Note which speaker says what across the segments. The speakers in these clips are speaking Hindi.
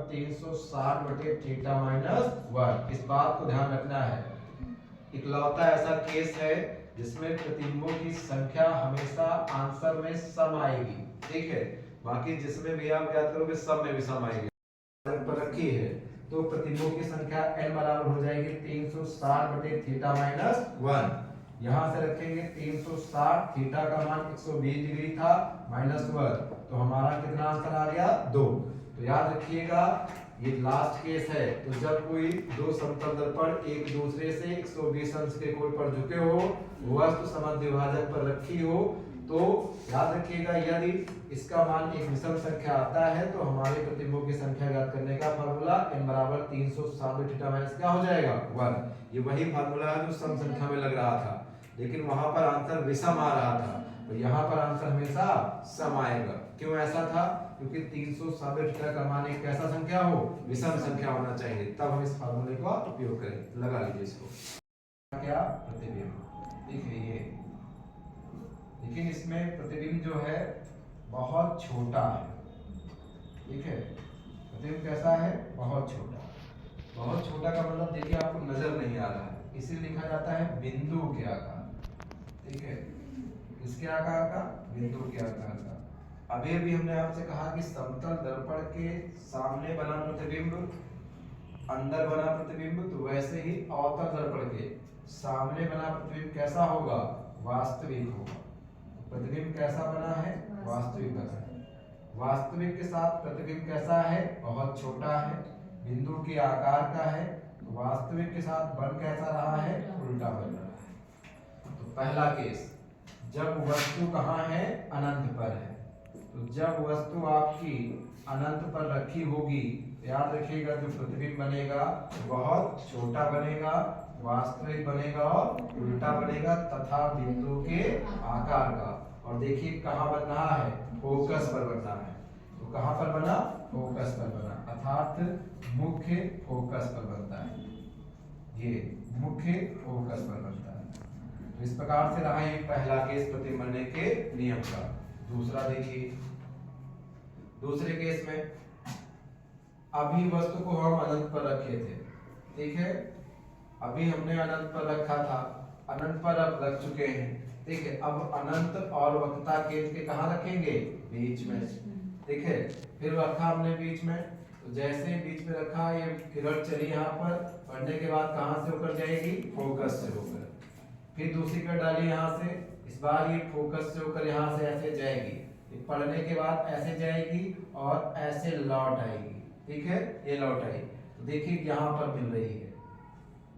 Speaker 1: 360 बटे थीटा माइनस 1। इस बात को ध्यान रखना है, इकलौता ऐसा केस है जिसमें प्रतिबिंबों की संख्या हमेशा आंसर में सम आएगी, ठीक है। बाकी जिसमें भी आप याद करोगे सब में भी सम आएगी। पर रखी है तो प्रतिबिंबों की संख्या n बराबर हो जाएगी 360 बटे थीटा माइनस 1। यहां से रखेंगे 360, थीटा का मान 120 डिग्री था माइनस 1, तो हमारा कितना आंसर आ गया 2। तो याद रखिएगा ये लास्ट केस है। तो जब कोई दो समतल दर्पण एक दूसरे से 120 अंश के कोण पर झुके हो, वस्तु समद्विभाजक पर रखी हो, तो याद रखिएगा यदि इसका मान एक विषम संख्या आता है तो हमारे प्रतिबिंबों की संख्या ज्ञात करने का फार्मूला n बराबर 360 थीटा माइनस क्या हो जाएगा 1। ये वही फार्मूला है जो सम संख्या में लग रहा था, लेकिन वहां पर आंसर विषम आ रहा था, तो यहाँ पर आंसर हमेशा सम आएगा। क्यों ऐसा था? क्योंकि 360 थीटा का मान एक कैसा संख्या हो, विषम संख्या होना चाहिए, तब हम इस फार्मूले का उपयोग करें। लगा लीजिए इसको। क्या प्रतिबिंब दिख रही है, लेकिन इसमें प्रतिबिंब जो है बहुत छोटा है, ठीक है। प्रतिबिंब कैसा है? बहुत छोटा। बहुत छोटा का मतलब देखिए आपको नजर नहीं आ रहा है, इसीलिए लिखा जाता है बिंदु के आकार, ठीक है। किसके आकार का? बिंदु के आकार का। अभी अभी हमने आपसे कहा कि समतल दर्पण के सामने बना प्रतिबिंब अंदर बना प्रतिबिंब, तो वैसे ही अवतल दर्पण के सामने बना प्रतिबिंब कैसा होगा? वास्तविक होगा। प्रतिबिंब कैसा बना है? वास्तविक बना है। वास्तविक के साथ प्रतिबिंब कैसा है? बहुत छोटा है, बिंदु के आकार का है। तो वास्तविक के साथ बन कैसा रहा है? उल्टा बन रहा है। तो पहला केस, जब वस्तु कहाँ है? अनंत पर है। तो जब वस्तु आपकी अनंत पर रखी होगी, याद रखिएगा जो प्रतिबिंब बनेगा बहुत छोटा बनेगा, वास्तविक बनेगा और उल्टा बनेगा तथा बिंदु के आकार का। और देखिए कहाँ बन रहा है? फोकस पर बन रहा है। तो कहाँ पर बना? फोकस पर बना, अर्थात मुख्य फोकस पर बनता है। ये मुख्य फोकस पर बनता है। तो इस प्रकार से रहा ये पहला केस प्रतिबिंब बनने के नियम का। दूसरा देखिए, दूसरे केस में अभी वस्तु को हम अनंत पर रखे थे, ठीक है। अभी हमने अनंत पर रखा था, अनंत पर अब रख चुके हैं, ठीक है। अब अनंत और वक्रता केंद्र के कहाँ रखेंगे? बीच में, ठीक है। फिर रखा हमने बीच में, तो जैसे बीच में रखा ये किरण चली यहाँ पर, पढ़ने के बाद कहाँ से होकर जाएगी? फोकस से होकर। फिर दूसरी किरण डाली यहाँ से, इस बार ये फोकस से होकर यहाँ से ऐसे जाएगी, पढ़ने के बाद ऐसे जाएगी और ऐसे लौट आएगी, ठीक है। ये लौट आई, तो देखिए यहाँ पर मिल रही है,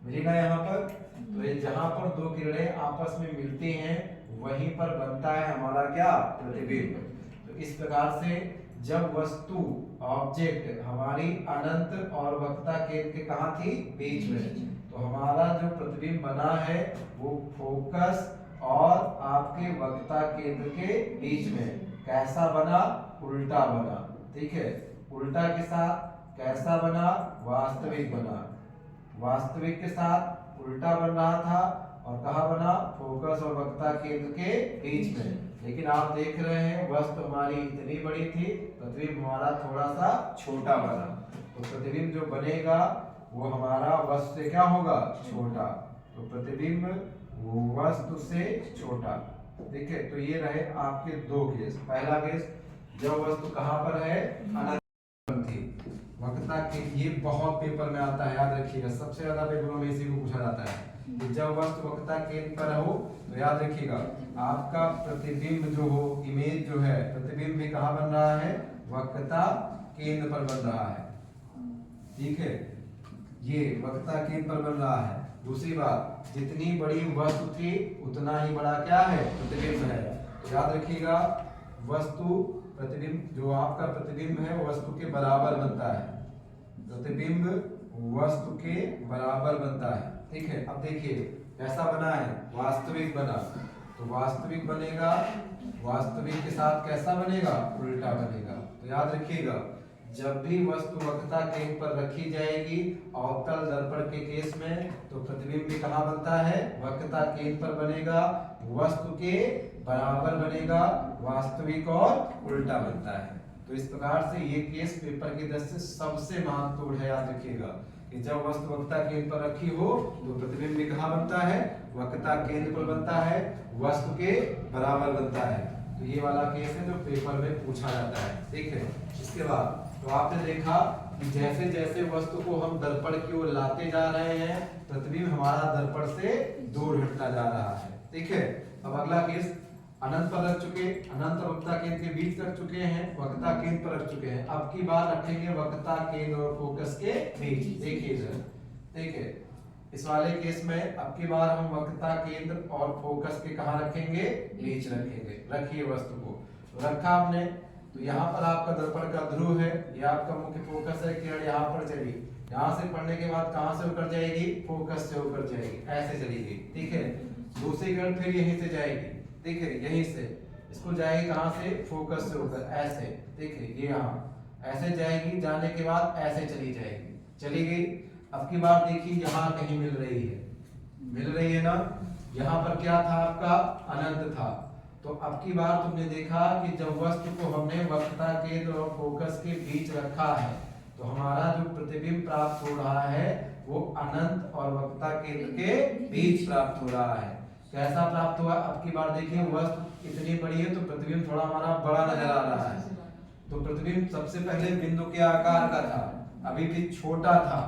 Speaker 1: मिली ना यहाँ पर। तो ये जहां पर दो किरणें आपस में मिलती हैं वहीं पर बनता है हमारा क्या? प्रतिबिंब। तो इस प्रकार से जब वस्तु ऑब्जेक्ट हमारी अनंत और वक्रता केंद्र के कहाँ थी? बीच में, तो हमारा जो प्रतिबिंब बना है वो फोकस और आपके वक्रता केंद्र के बीच में कैसा बना? उल्टा बना, ठीक है। उल्टा के साथ कैसा बना? वास्तविक बना। वास्तविक के साथ उल्टा बन रहा था और कहाँ बना? फोकस और वक्रता केंद्र के बीच में। लेकिन आप देख रहे हैं वस्तु हमारी इतनी बड़ी थी, प्रतिबिंब हमारा थोड़ा सा छोटा बना। तो प्रतिबिंब जो बनेगा वो हमारा वस्तु से क्या होगा? छोटा। तो प्रतिबिंब वस्तु से छोटा, ठीक है। तो ये रहे आपके दो केस। पहला केस जब वस्तु कहाँ पर है? अनंत थी, वक्रता के, ये बहुत पेपर में आता है, याद रखिएगा। सबसे ज्यादा पेपरों में इसी को पूछा जाता है कि जब वस्तु वक्रता केंद्र पर हो, तो याद रखिएगा आपका प्रतिबिंब जो हो, इमेज जो है, प्रतिबिंब भी कहाँ बन रहा है? वक्रता केंद्र पर बन रहा है, ठीक है। ये वक्रता केंद्र पर बन रहा है। दूसरी बात, जितनी बड़ी वस्तु थी उतना ही बड़ा क्या है? प्रतिबिंब है। तो याद रखिएगा वस्तु प्रतिबिंब, जो आपका प्रतिबिंब है वो वस्तु के बराबर बनता है। प्रतिबिंब वस्तु के बराबर बनता है, ठीक है। अब देखिए कैसा बना है? वास्तविक बना। तो वास्तविक बनेगा, वास्तविक के साथ कैसा बनेगा? उल्टा बनेगा। तो याद रखिएगा जब भी वस्तु वक्रता केंद्र पर रखी जाएगी अवतल दर्पण के केस में, तो प्रतिबिंब भी कहाँ बनता है? वक्रता केंद्र पर बनेगा, वस्तु के बराबर बनेगा, वास्तविक और उल्टा बनता है। तो इस प्रकार से ये केस पेपर की दृष्टि से सबसे महत्वपूर्ण है, याद रखिएगा कि जब वस्तु वक्रता केंद्र पर रखी हो तो प्रतिबिंब भी कहाँ बनता है, वक्रता केंद्र पर बनता है, वस्तु के बराबर बनता है। तो ये वाला केस है जो पेपर में पूछा जाता है, ठीक है। इसके बाद तो आपने देखा कि जैसे जैसे वस्तु को हम दर्पण की ओर लाते जा रहे हैं प्रतिबिंब हमारा दर्पण से दूर हटता जा रहा है, ठीक है। अब अगला केस अनंत पर रख चुके, अनंत और वक्रता केंद्र के बीच रख चुके हैं, वक्रता केंद्र पर रख चुके हैं। अब की बार रखेंगे वक्रता केंद्र और फोकस के बीच, देखिए इधर, ठीक है। इस वाले केस में अब की बार हम वक्रता केंद्र और फोकस के कहाँ रखेंगे, बीच रखेंगे। रखिए वस्तु को, तो रखा आपने, तो यहाँ पर आपका दर्पण का ध्रुव है, ये आपका मुख्य फोकस है, किरण यहाँ पर चली, यहाँ से पढ़ने के बाद कहाँ से होकर जाएगी, फोकस से होकर जाएगी, ऐसे चलेगी, ठीक है। दूसरी किरण फिर यहीं से जाएगी, ठीक है, यहीं से इसको जाएगी कहाँ से, फोकस से होकर ऐसे, ठीक है, ये यहाँ ऐसे जाएगी, जाने के बाद ऐसे चली जाएगी, चली गई। अब की बार देखिए यहाँ कहीं मिल रही है ना, यहाँ पर क्या था आपका, अनंत था। तो अब की बार तुमने देखा कि जब वस्तु को हमने वक्रता केंद्र और फोकस के बीच रखा है तो हमारा जो प्रतिबिंब प्राप्त हो रहा है वो अनंत और वक्रता केंद्र के बीच प्राप्त हो रहा है। कैसा प्राप्त हुआ, अब की बार देखिए वस्तु इतनी बड़ी है तो प्रतिबिंब थोड़ा हमारा बड़ा नजर आ रहा है। तो प्रतिबिंब सबसे पहले बिंदु के आकार का था, अभी भी छोटा था,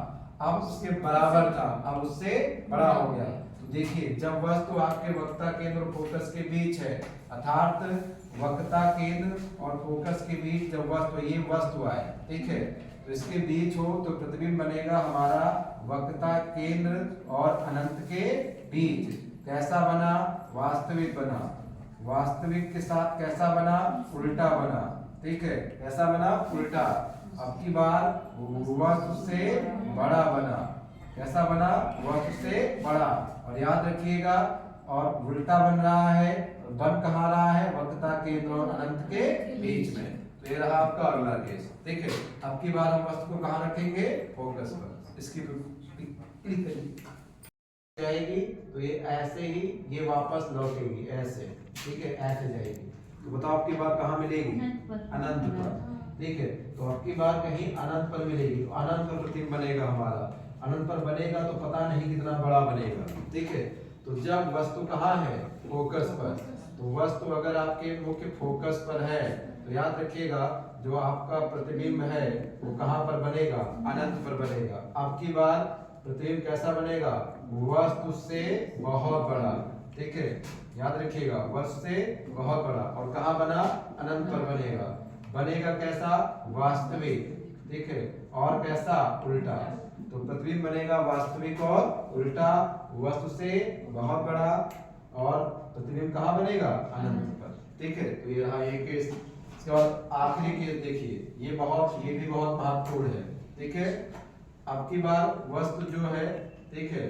Speaker 1: अब उसके बराबर था, अब उससे बड़ा हो गया। तो देखिए जब वस्तु आपके वक्रता केंद्र और फोकस के बीच है, अर्थात वक्रता केंद्र और फोकस के बीच जब वस्तु, ये वस्तु आए, ठीक है, तो इसके बीच हो तो प्रतिबिंब बनेगा हमारा वक्रता केंद्र और अनंत के बीच। कैसा बना, वास्तविक बना, वास्तविक के साथ कैसा बना, उल्टा बना, ठीक है, कैसा बना, उल्टा। अब की बार वस्तु से बड़ा बना, कैसा बना, वस्तु से बड़ा। और याद रखिएगा और उल्टा बन रहा है, बन कहाँ रहा है, वक्रता केंद्र और अनंत के बीच में। तो ये रहा आपका अगला केस, ठीक है। अब की बार हम वस्तु को कहाँ रखेंगे, फोकस पर। इसकी जाएगी तो ये ऐसे ही ये वापस लौटेगी ऐसे, ठीक है, ऐसे जाएगी। तो बताओ आपकी बार कहाँ मिलेगी, अनंत पर, ठीक है। तो आपकी बार कहीं अनंत पर मिलेगी, तो अनंत पर प्रतिबिंब बनेगा हमारा, अनंत पर बनेगा तो पता नहीं कितना बड़ा बनेगा, ठीक है। तो जब वस्तु कहाँ है, फोकस पर, तो वस्तु अगर आपके मुख्य फोकस पर है तो याद रखिएगा जो आपका प्रतिबिंब है वो कहाँ पर बनेगा, अनंत पर बनेगा। अब की बार प्रतिबिंब कैसा बनेगा, वस्तु से बहुत बड़ा, ठीक है, याद रखिएगा वस्तु से बहुत बड़ा। और कहाँ बना, अनंत पर बनेगा, बनेगा कैसा, वास्तविक, ठीक है, और कैसा, उल्टा। तो प्रतिबिंब बनेगा वास्तविक और उल्टा, वस्तु से बहुत बड़ा, और प्रतिबिंब कहाँ बनेगा, अनंत पर, ठीक है। तो ये रहा ये केस। इसके बाद आखिरी केस देखिए, ये भी बहुत महत्वपूर्ण है, ठीक है। अब की बार वस्तु जो है, ठीक है,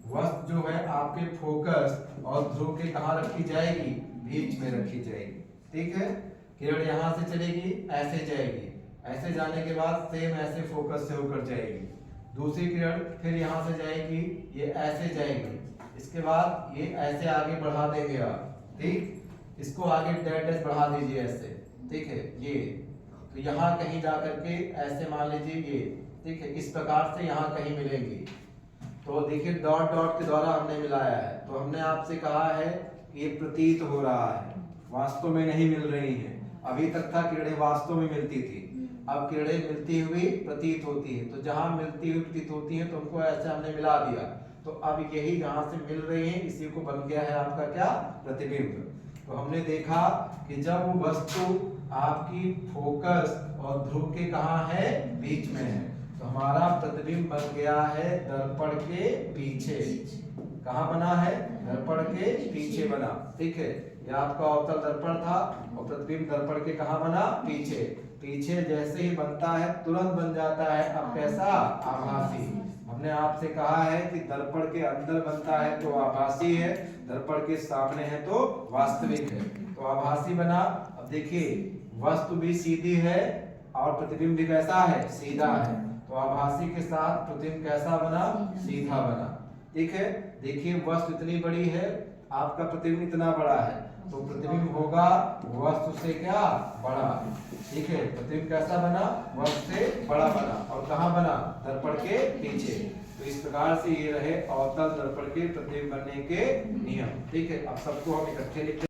Speaker 1: वस्तु जो है आपके फोकस और ध्रुव के कहाँ रखी जाएगी, बीच में रखी जाएगी, ठीक है। किरण यहाँ से चलेगी, ऐसे जाएगी, ऐसे जाने के बाद सेम ऐसे फोकस से होकर जाएगी। दूसरी किरण फिर यहाँ से जाएगी, ये ऐसे जाएगी, इसके बाद ये ऐसे आगे बढ़ा देंगे आप, ठीक, इसको आगे डैश बढ़ा दीजिए ऐसे, ठीक है, ये तो यहाँ कहीं जा करके ऐसे मान लीजिए ये, ठीक है, इस प्रकार से यहाँ कहीं मिलेंगी। तो देखिए डॉट डॉट के द्वारा हमने मिलाया है, तो हमने आपसे कहा है कि ये प्रतीत हो रहा है, वास्तव में नहीं मिल रही है। अभी तक था किरणें वास्तव में मिलती थी, अब किरणें मिलती हुई प्रतीत होती है। तो जहां मिलती हुई प्रतीत होती है तो उनको ऐसे हमने मिला दिया, तो अब यही जहां से मिल रही है इसी को बन गया है आपका क्या, प्रतिबिंब। तो हमने देखा कि जब वो वस्तु आपकी फोकस और ध्रुव के कहाँ है, बीच में है, तो हमारा प्रतिबिंब बन गया है दर्पण के पीछे। कहाँ बना है, दर्पण के पीछे बना, ठीक है। ये आपका अवतल दर्पण था और प्रतिबिंब दर्पण के कहाँ बना, पीछे। पीछे जैसे ही बनता है तुरंत बन जाता है अब कैसा, आभासी। हमने आपसे कहा है कि दर्पण के अंदर बनता है तो आभासी है, दर्पण के सामने है तो वास्तविक है। तो आभासी बना। अब देखिए वस्तु भी सीधी है और प्रतिबिंब भी कैसा है, सीधा है, तो आभासी के साथ प्रतिबिंब कैसा बना, सीधा बना, ठीक है। देखिए वस्तु इतनी बड़ी है, आपका प्रतिबिंब इतना बड़ा है, तो प्रतिबिंब होगा वस्तु से क्या बड़ा। ठीक है, प्रतिबिंब कैसा बना, वस्तु से बड़ा बना, और कहाँ बना, दर्पण के पीछे। तो इस प्रकार से ये रहे अवतल दर्पण के प्रतिबिंब बनने के नियम। ठीक है, अब सबको हम इकट्ठे लिखते हैं।